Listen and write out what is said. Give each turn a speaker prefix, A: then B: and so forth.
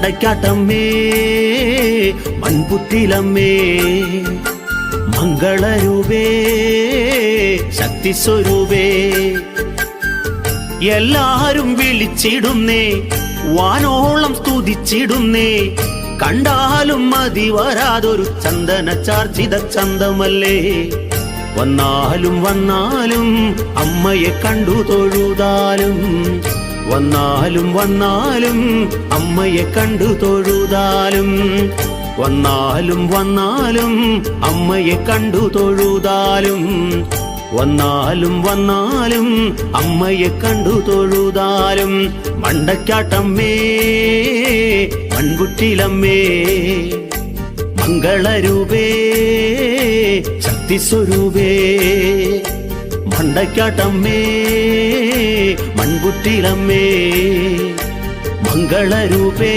A: മണ്ടയ്ക്കാട്ടമ്മേ മൺപുറ്റിലമ്മേ മംഗളരൂപേ ശക്തിസ്വരൂപേ എല്ലാരും വിളിച്ചിടുന്നേ വാനോളം സ്തുതിച്ചിടുന്നേ കണ്ടാലും മതി വരാതൊരു ചന്ദന ചാർജിത ചന്തമല്ലേ വന്നാലും വന്നാലും അമ്മയെ കണ്ടു തൊഴുതാലും വന്നാലും വന്നാലും അമ്മയെ കണ്ടു തൊഴുതാലും വന്നാലും വന്നാലും അമ്മയെ കണ്ടു തൊഴുതാലും വന്നാലും വന്നാലും അമ്മയെ കണ്ടു തൊഴുതാലും മണ്ടയ്ക്കാട്ടമ്മേ മൺകുട്ടിലമ്മേ മംഗളരൂപേ ശക്തിസ്വരൂപേ മണ്ടയ്ക്കാട്ടമ്മേ മൺകുട്ടിലമ്മേ മംഗളരൂപേ